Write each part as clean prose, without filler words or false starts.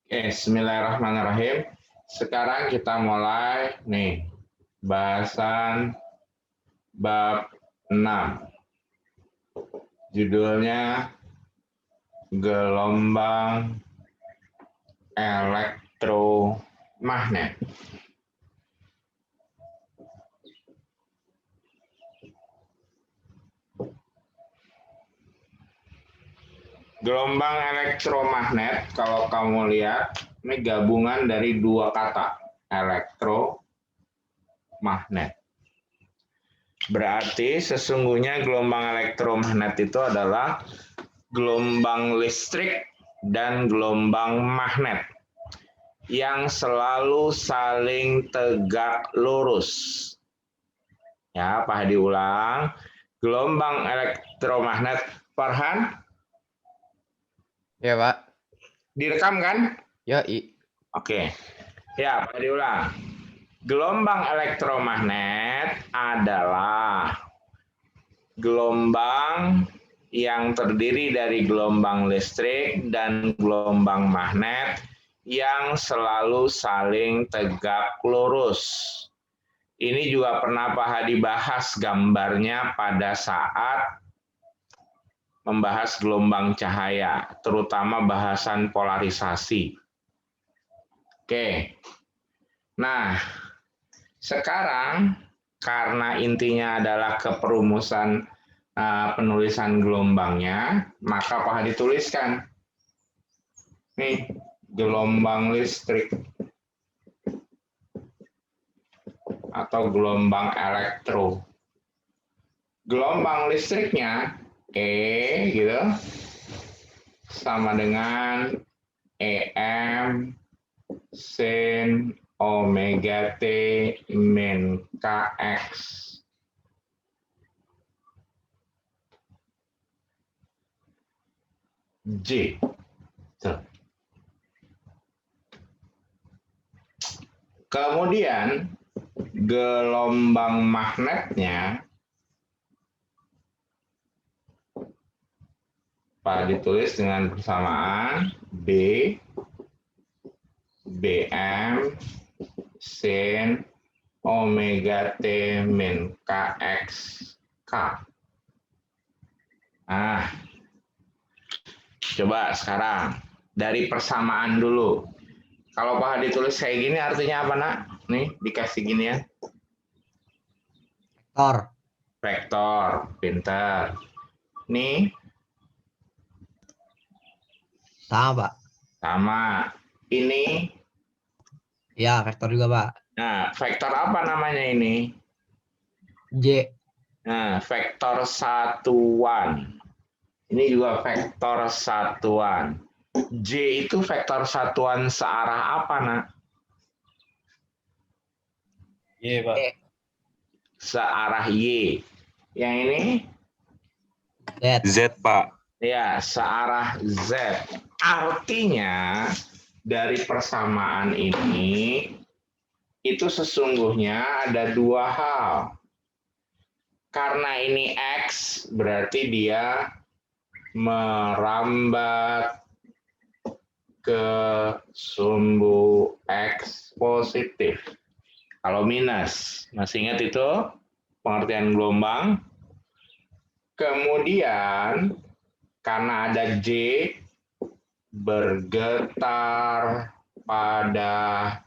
Oke, bismillahirrahmanirrahim. Sekarang kita mulai nih bahasan bab 6. Judulnya gelombang elektromagnet. Gelombang elektromagnet, kalau kamu lihat, ini gabungan dari dua kata, elektromagnet. Berarti sesungguhnya gelombang elektromagnet itu adalah gelombang listrik dan gelombang magnet yang selalu saling tegak lurus. Ya, Pak Hadi ulang. Gelombang elektromagnet. Farhan? Ya, Pak. Direkam kan? Ya, Oke. Ya, Pak Hadi ulang. Gelombang elektromagnet adalah gelombang yang terdiri dari gelombang listrik dan gelombang magnet yang selalu saling tegak lurus. Ini juga pernah Pak Hadi bahas gambarnya pada saat membahas gelombang cahaya, terutama bahasan polarisasi. Oke. Nah, sekarang karena intinya adalah keperumusan penulisan gelombangnya, maka Pak Hadi tuliskan. Nih, gelombang listrik atau gelombang elektro. Gelombang listriknya E gitu sama dengan EM sin omega T min KX. J. Tuh. Kemudian gelombang magnetnya ditulis dengan bersamaan B BM sin omega T min KX K. Nah, coba sekarang dari persamaan dulu. Kalau Pak Hadi tulis kayak gini artinya apa, Nak? Nih, dikasih gini ya. Vektor. Vektor, pintar. Nih. Sama, Pak. Sama. Ini. Ya, vektor juga, Pak. Nah, vektor apa namanya ini? J. Nah, vektor satuan. Ini juga vektor satuan. J itu vektor satuan searah apa, Nak? Y, Pak. Searah Y. Yang ini? Z. Z, Pak. Ya, searah Z. Artinya, dari persamaan ini, itu sesungguhnya ada dua hal. Karena ini X, berarti dia merambat ke sumbu X positif. Kalau minus, masih ingat itu pengertian gelombang? Kemudian, karena ada J, bergetar pada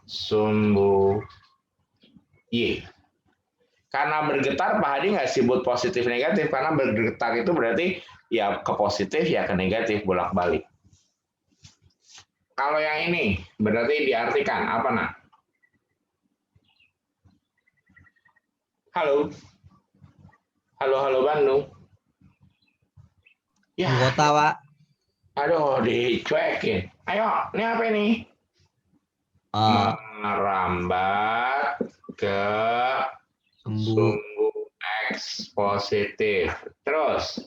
sumbu Y. Karena bergetar, Pak Hadi nggak sebut positif negatif, karena bergetar itu berarti ya ke positif ya ke negatif bolak-balik. Kalau yang ini berarti diartikan apa, Nak? Halo? Halo Bandung? Ya. Anggota, Pak. Aduh, dicuekin. Ayo, ini apa ini? Merambat ke sumbu X positif. Terus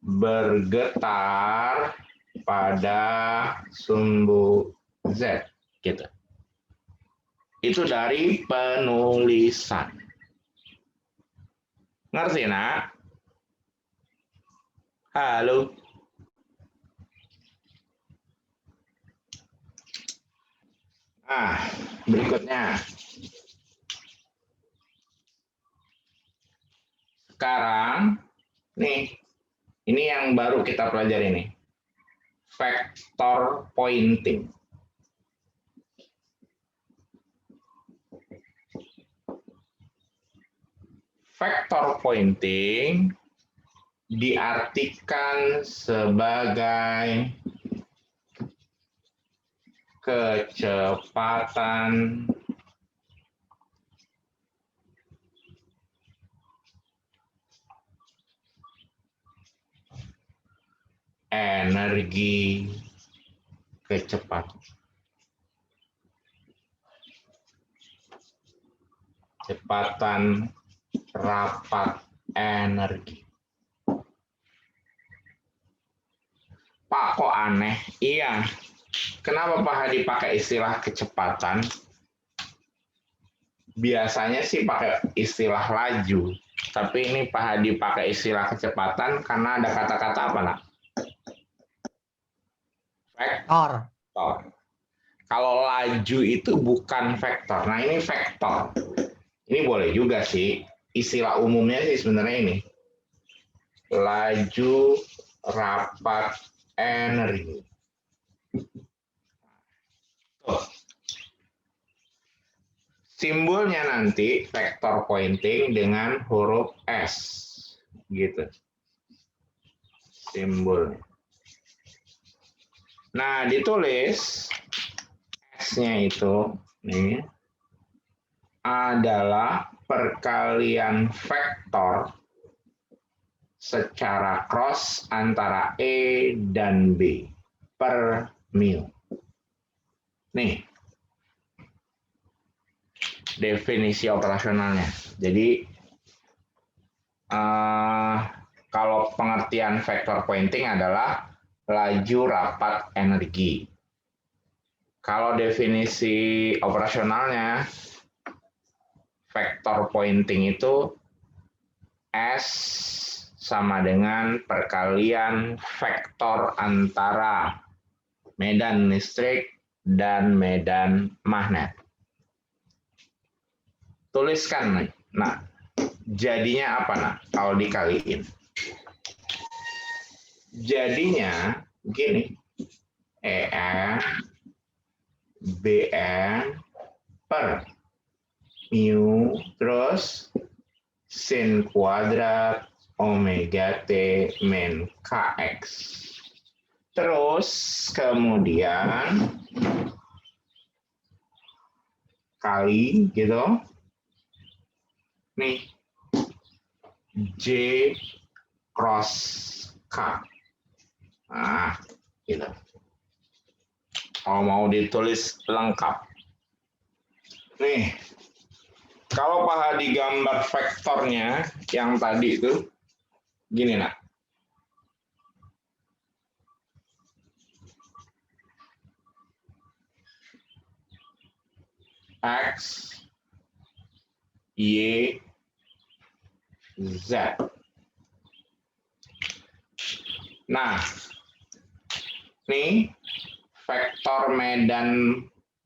bergetar pada sumbu Z. Gitu. Itu dari penulisan. Ngerti, Nak? Halo? Nah, berikutnya. Sekarang, nih, ini yang baru kita pelajari nih. Vector pointing. Vector pointing diartikan sebagai kecepatan energi kecepatan rapat energi. Pak, kok aneh? Iya. Kenapa Pak Hadi pakai istilah kecepatan? Biasanya sih pakai istilah laju. Tapi ini Pak Hadi pakai istilah kecepatan karena ada kata-kata apa, Nak? Vektor. Kalau laju itu bukan vektor. Nah, ini vektor. Ini boleh juga sih. Istilah umumnya sih sebenarnya ini. Laju rapat energi. Tuh. Simbolnya nanti vector pointing dengan huruf S. Gitu. Simbolnya. Nah, ditulis S-nya itu nih adalah perkalian vektor secara cross antara E dan B per mu. Nih, definisi operasionalnya. Jadi, kalau pengertian vector pointing adalah laju rapat energi. Kalau definisi operasionalnya, vector pointing itu S sama dengan perkalian vektor antara medan listrik dan medan magnet. Tuliskan, nah, jadinya apa, nah, kalau dikaliin? Jadinya gini, EN BN per mu terus sin kuadrat omega T min KX. Terus kemudian kali gitu. Nih, J cross K. Nah, gitu. Kalau mau ditulis lengkap. Nih, kalau Pak Hadi gambar vektornya yang tadi itu, gini, nak. X, Y, Z. Nah, nih vektor medan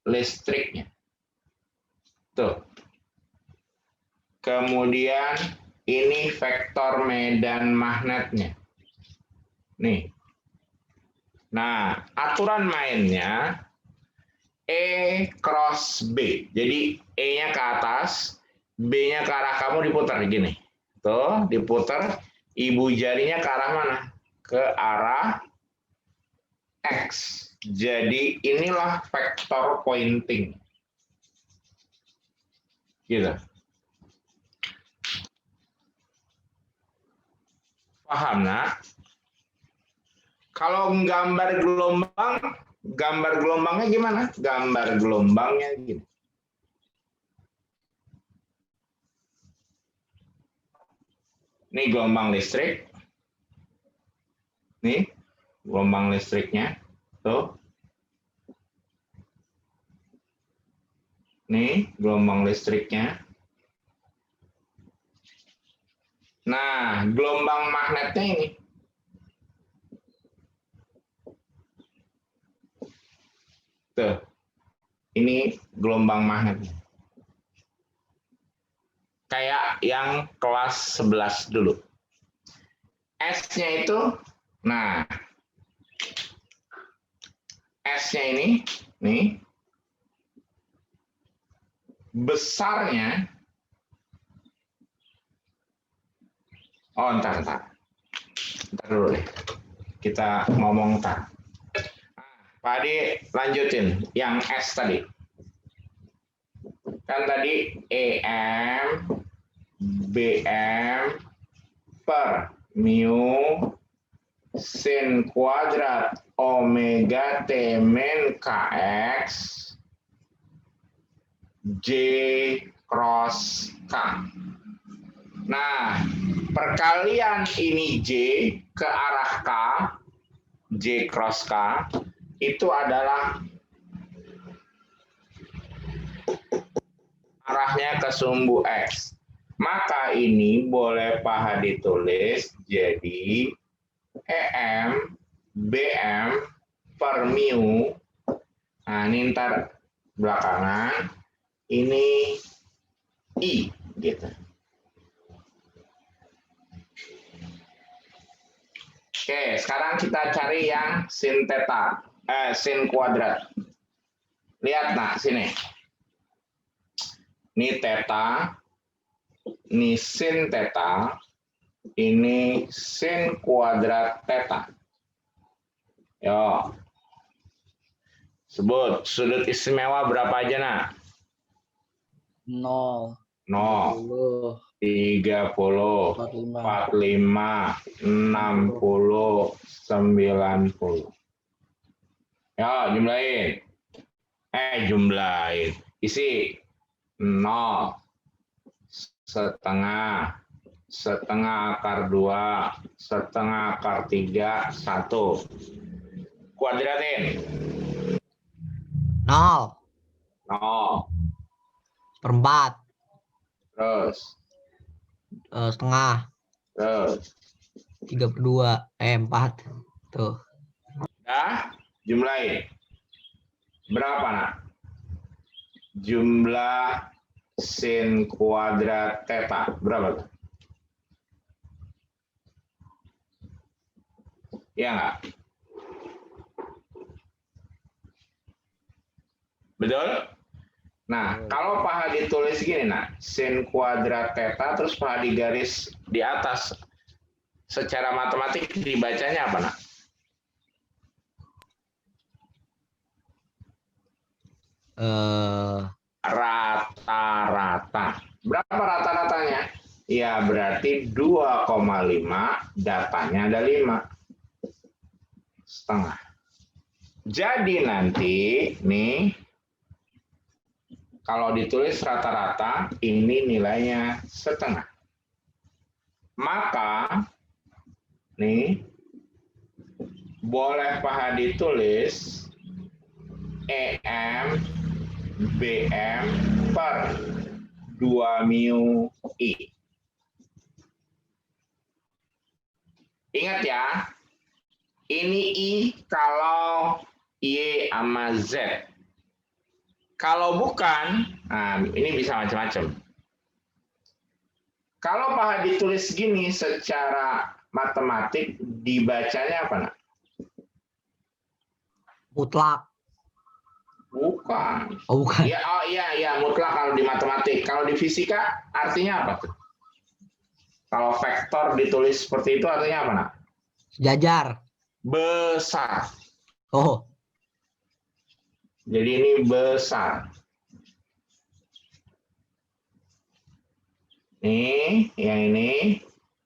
listriknya. Tuh. Kemudian ini vektor medan magnetnya. Nih. Nah, aturan mainnya E cross B. Jadi E-nya ke atas, B-nya ke arah kamu diputar gini. Tuh, diputar. Ibu jarinya ke arah mana? Ke arah X. Jadi inilah vektor pointing. Gitu. Paham, nak? Kalau gambar gelombangnya gimana? Gambar gelombangnya gini. Ini gelombang listrik. Nih, gelombang listriknya. Tuh. Nih, gelombang listriknya. Nah, gelombang magnetnya ini. Tuh. Ini gelombang magnet. Kayak yang kelas 11 dulu. S-nya itu, nah, S-nya ini, nih, besarnya, ntar dulu deh. Kita ngomong ntar. Pak Adi lanjutin yang S tadi. Kan tadi EM, BM per mu sin kuadrat omega T min KX J cross K. Nah, perkalian ini J ke arah K, J cross K, itu adalah arahnya ke sumbu X. Maka ini boleh Pak Hadi tulis jadi EM BM per mu. Nah, ini ntar belakangan ini I gitu. Oke, sekarang kita cari yang sin theta, sin kuadrat. Lihat nah, sini. Ini theta, ini sin theta, ini sin kuadrat theta. Yo. Sebut sudut istimewa berapa aja nak? 0. 0. 30, 45, 60, 90. Ya, jumlahin. Jumlahin. Isi 0, setengah, setengah akar 2, setengah akar 3, 1. Kuadratin. 0. 0. Seperempat. Terus. Setengah. Terus. 3/2. 4. Tuh. Dah, jumlahin. Berapa nak? Jumlah sin kuadrat theta. Berapa tuh? Iya nggak? Betul? Nah, kalau Pak Hadi tulis gini, nak, sin kuadrat theta, terus Pak Hadi garis di atas, secara matematik dibacanya apa, nak? Rata-rata. Berapa rata-ratanya? Ya, berarti 2,5, datanya ada 5. Setengah. Jadi nanti, nih, kalau ditulis rata-rata, ini nilainya setengah. Maka, nih, boleh Pak Hadi tulis EM BM per 2 mu I. Ingat ya, ini I kalau Y sama Z. Kalau bukan, nah ini bisa macam-macam. Kalau Pak Hadi tulis gini secara matematik, dibacanya apa, nak? Mutlak. Bukan. Oh, bukan. Iya, mutlak kalau di matematik. Kalau di fisika artinya apa tuh? Kalau vektor ditulis seperti itu artinya apa, nak? Sejajar. Besar. Oh. Jadi ini besar. Nih, yang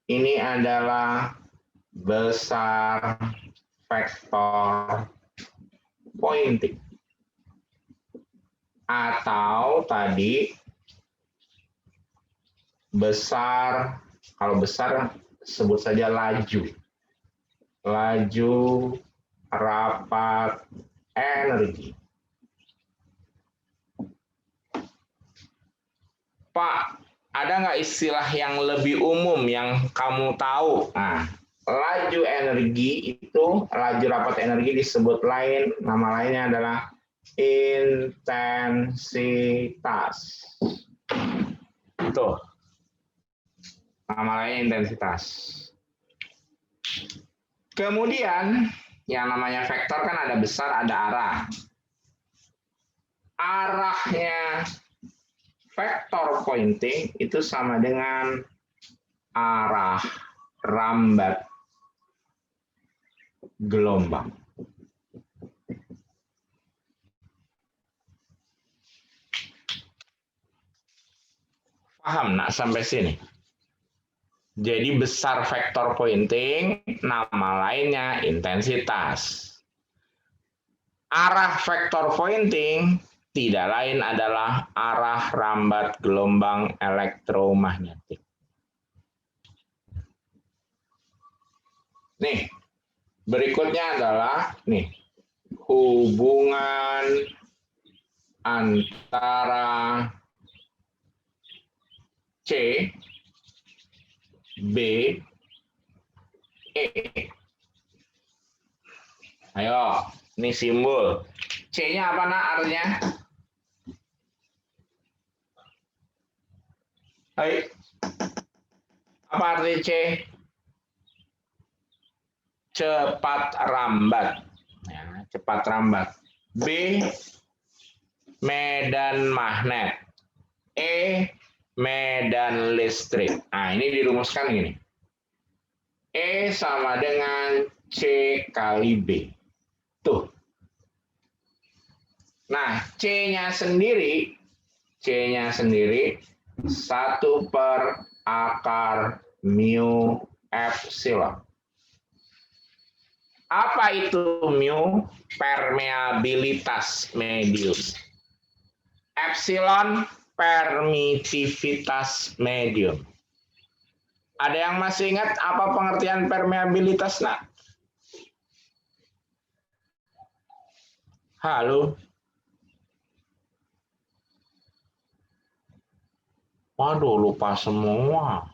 ini adalah besar vektor pointing. Atau tadi besar, kalau besar sebut saja laju. Laju rapat energi. Pak, ada nggak istilah yang lebih umum yang kamu tahu? Nah, laju energi itu, laju rapat energi disebut lain, nama lainnya adalah intensitas. Tuh. Nama lainnya intensitas. Kemudian yang namanya vektor kan ada besar, ada arah. Arahnya vektor pointing itu sama dengan arah rambat gelombang. Paham nak sampai sini? Jadi besar vektor pointing, nama lainnya intensitas. Arah vektor pointing tidak lain adalah arah rambat gelombang elektromagnetik. Nih, berikutnya adalah nih hubungan antara C, B, E. Ayo, ini simbol. C-nya apa nak artinya? Hai. Apa arti C? Cepat rambat. Ya, cepat rambat. B, medan magnet. E, medan listrik. Nah, ini dirumuskan gini. E sama dengan C kali B. Tuh. Nah, C-nya sendiri 1 per akar mu epsilon. Apa itu mu? Permeabilitas medium. Epsilon, permitivitas medium. Ada yang masih ingat apa pengertian permeabilitas, nak? Halo? Waduh, lupa semua.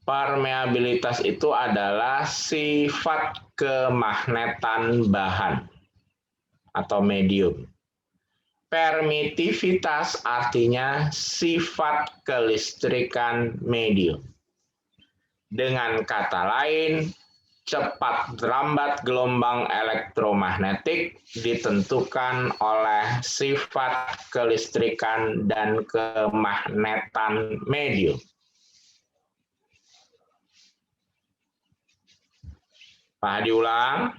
Permeabilitas itu adalah sifat kemagnetan bahan atau medium. Permitivitas artinya sifat kelistrikan medium. Dengan kata lain, cepat rambat gelombang elektromagnetik ditentukan oleh sifat kelistrikan dan kemagnetan medium. Pak diulang.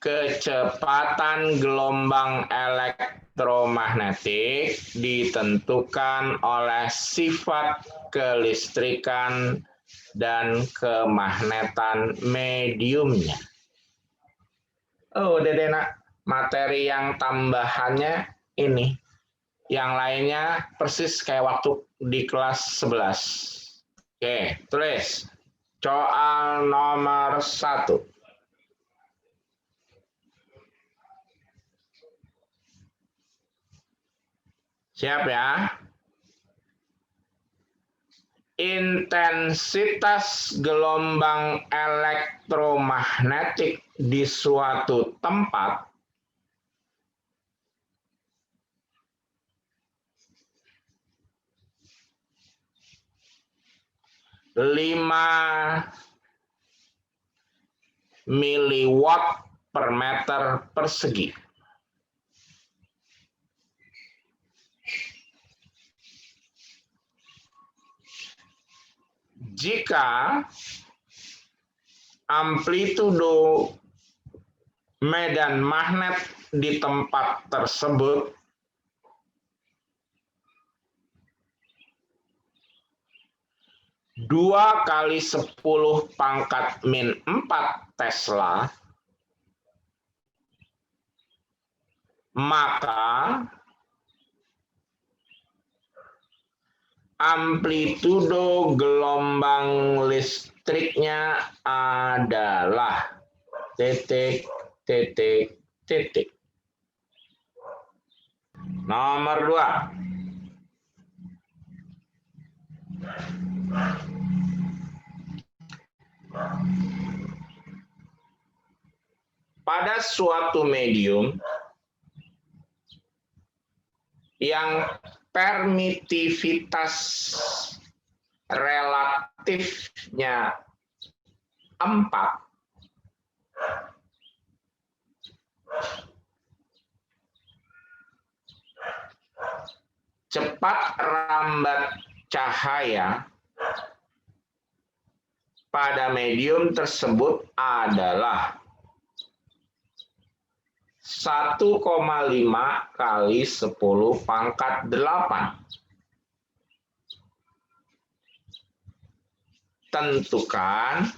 Kecepatan gelombang elektromagnetik ditentukan oleh sifat kelistrikan dan kemagnetan mediumnya. Oh, Dede nak, materi yang tambahannya ini. Yang lainnya persis kayak waktu di kelas 11. Oke, tulis. Soal nomor 1. Siap ya? Intensitas gelombang elektromagnetik di suatu tempat miliwatt per meter persegi. Jika amplitudo medan magnet di tempat tersebut dua kali 10⁻⁴ Tesla, maka amplitudo gelombang listriknya adalah titik. Nomor 2. Pada suatu medium yang permitivitas relatifnya 4, cepat rambat cahaya pada medium tersebut adalah 1,5 kali 10 pangkat 8. Tentukan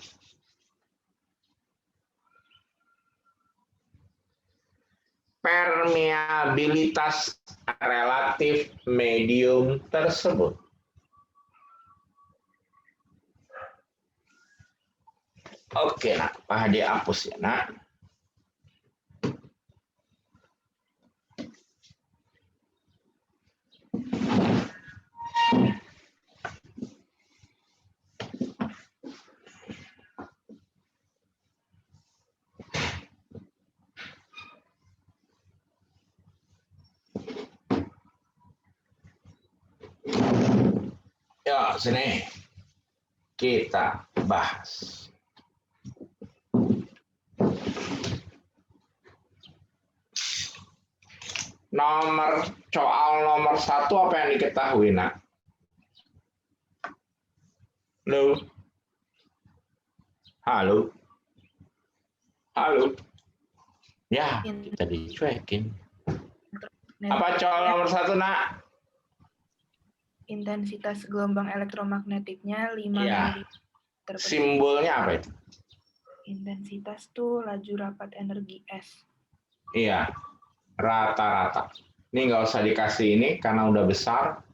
permeabilitas relatif medium tersebut. Oke, nak, Pak Hadi hapus ya, nak. Yuk, sini kita bahas. Soal nomor 1 apa yang diketahui, nak? Halo? Halo? Halo? Ya, kita dicuekin. Apa soal nomor 1, nak? Intensitas gelombang elektromagnetiknya 5 Ya. mm. Simbolnya apa itu? Intensitas tuh laju rapat energi S. Iya, rata-rata. Ini nggak usah dikasih ini karena udah besar.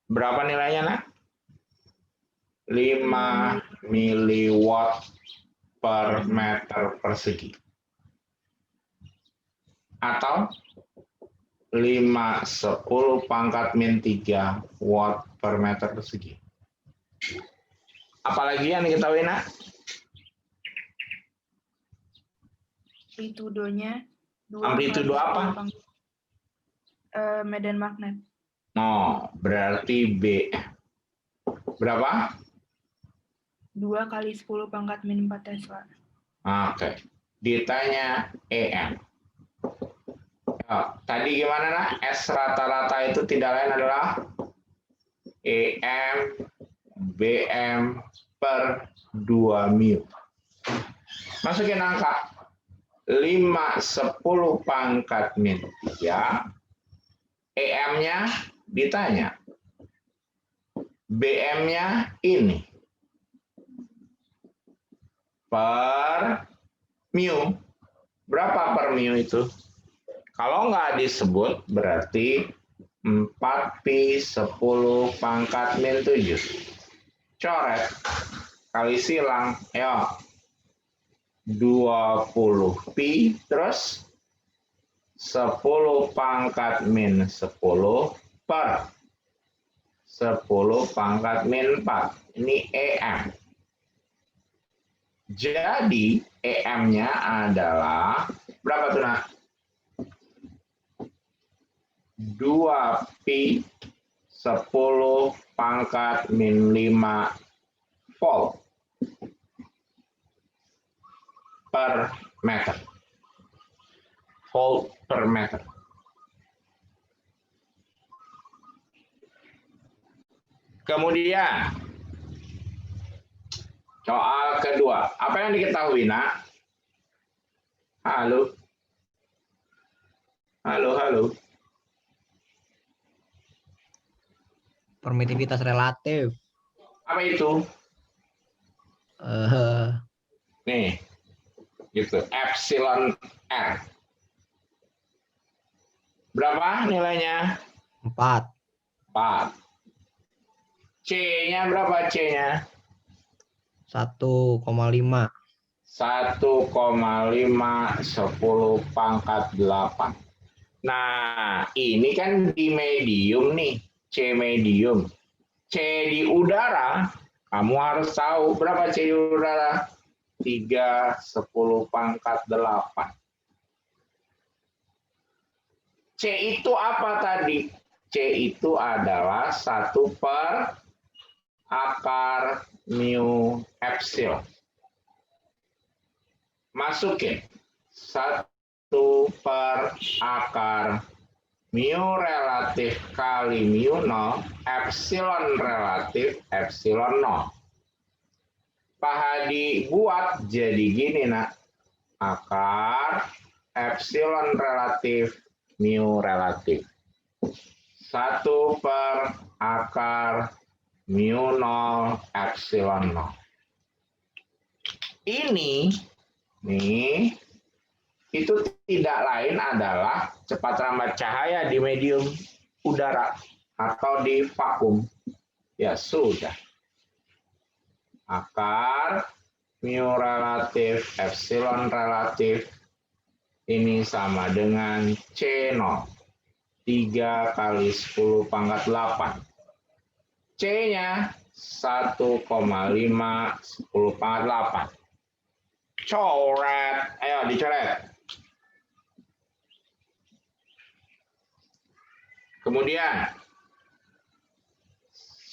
Berapa nilainya, nak? 5 miliwatt per meter persegi. Atau 5/10 pangkat min 3 watt per meter persegi. Apalagi yang diketahui, nak? Amplitudonya Amplitudo apa? Medan magnet. No, berarti B. Berapa? 2 kali 10 pangkat min 4 Tesla. Oke. Ditanya EM. Tadi gimana, nak? S rata-rata itu tidak lain adalah EM BM per 2 mu. Masukin angka 5/10 pangkat min 3. EM-nya ditanya. BM-nya ini. Per mu. Berapa per mu itu? Kalau nggak disebut berarti 4pi/10 pangkat min 7. Coret. Kali silang. Ayo. 20pi terus 10 pangkat min 10 per 10 pangkat min 4. Ini EM. Jadi EM-nya adalah berapa tuh, nak? 2pi/10 pangkat min 5 volt per meter. Volt per meter. Kemudian soal kedua, apa yang diketahui, nak? Halo? Halo, halo? Permitivitas relatif. Apa itu? Nih, gitu. Epsilon R. Berapa nilainya? 4. 4. C-nya berapa C-nya? 1,5. 1,5/10 pangkat 8. Nah, ini kan di medium nih. C medium. C di udara, kamu harus tahu berapa C di udara? 3/10 pangkat 8. C itu apa tadi? C itu adalah 1 per akar mu epsilon. Masukin 1 per akar mu relatif kali mu 0, epsilon relatif epsilon 0. Pak Hadi buat jadi gini, nak. Akar epsilon relatif mu relatif. 1 per akar mu 0 epsilon 0. Ini nih itu tidak lain adalah cepat rambat cahaya di medium udara atau di vakum. Ya sudah. Akar mu relatif epsilon relatif ini sama dengan C0. 3 kali 10 pangkat 8. C-nya 1,5 10 pangkat 8. Coret. Ayo dicoret. Kemudian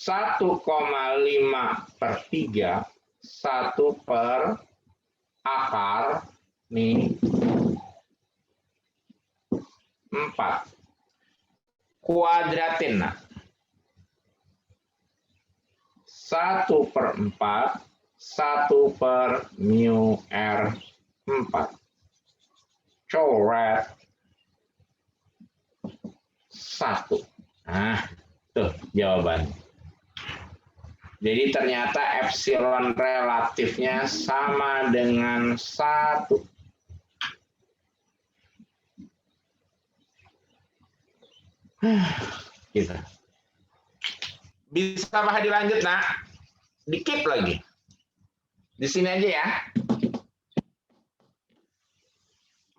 1,5 per 3, 1 per akar nih 4. Kuadratin, nah. 1 per 4, 1 per mu R 4. Coret. 1. Nah, tuh jawaban. Jadi ternyata epsilon relatifnya sama dengan 1. Gitu. Bisa Pak Hadi lanjut, nak? Dikit lagi. Di sini aja ya.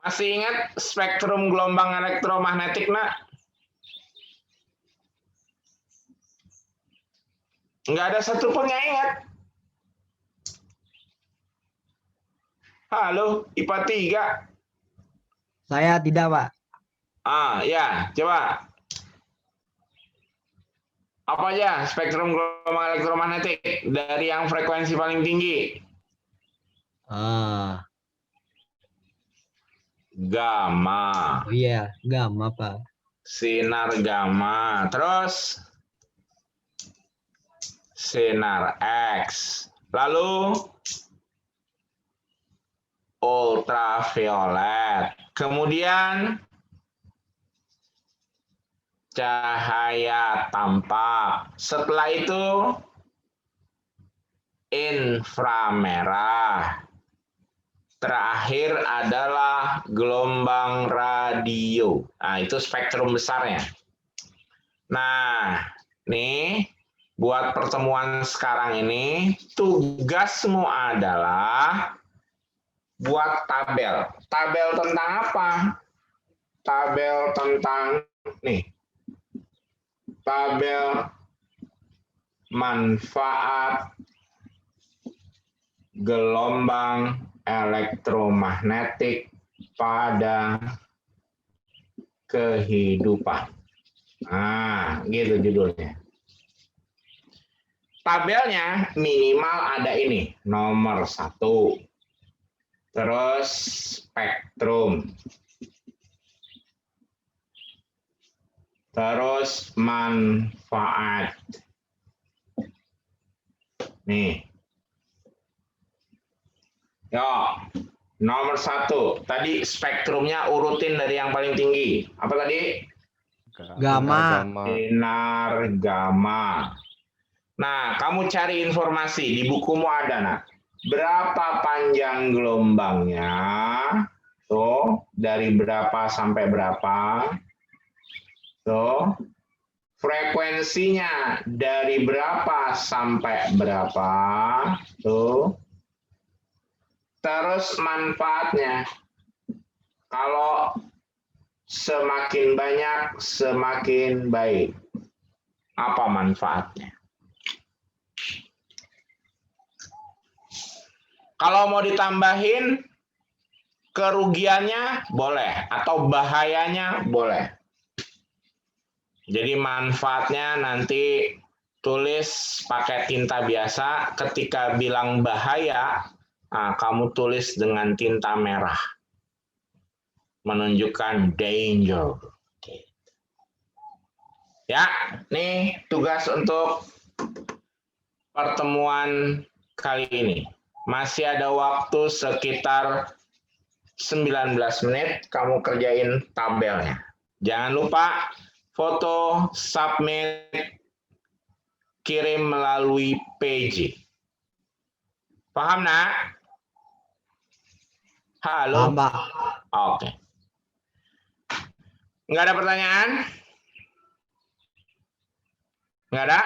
Masih ingat spektrum gelombang elektromagnetik, nak? Nggak ada satupun yang ingat. Halo, IPA 3. Saya tidak, Pak. Ya, coba. Apa aja spektrum gelombang elektromagnetik dari yang frekuensi paling tinggi? Gamma. Oh iya, gamma, Pak. Sinar gamma. Terus sinar X. Lalu ultraviolet. Kemudian cahaya tampak. Setelah itu inframerah. Terakhir adalah gelombang radio. Nah, itu spektrum besarnya. Nah, nih buat pertemuan sekarang ini, tugasmu adalah buat tabel. Tabel tentang apa? Tabel tentang, nih, tabel manfaat gelombang elektromagnetik pada kehidupan. Nah, gitu judulnya. Tabelnya minimal ada ini, nomor 1. Terus spektrum. Terus manfaat. Nih. Yo, nomor 1. Tadi spektrumnya urutin dari yang paling tinggi. Apa tadi? Gamma. Sinar gamma. Nah, kamu cari informasi di bukumu ada, nak. Berapa panjang gelombangnya? Tuh, dari berapa sampai berapa? Tuh. Frekuensinya dari berapa sampai berapa? Tuh. Terus manfaatnya. Kalau semakin banyak, semakin baik. Apa manfaatnya? Kalau mau ditambahin, kerugiannya boleh atau bahayanya boleh. Jadi manfaatnya nanti tulis pakai tinta biasa. Ketika bilang bahaya, kamu tulis dengan tinta merah. Menunjukkan danger. Ya, nih tugas untuk pertemuan kali ini. Masih ada waktu sekitar 19 menit kamu kerjain tabelnya. Jangan lupa foto, submit, kirim melalui PJ. Paham, nak? Halo? Paham, Pak. Oke. Nggak ada pertanyaan? Nggak ada?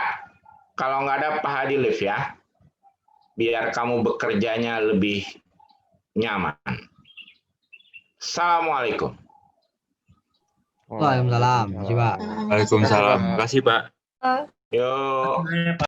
Kalau nggak ada, Pak Hadi live ya. Biar kamu bekerjanya lebih nyaman. Assalamualaikum. Waalaikumsalam. Coba. Waalaikumsalam. Terima kasih, Pak. Yuk.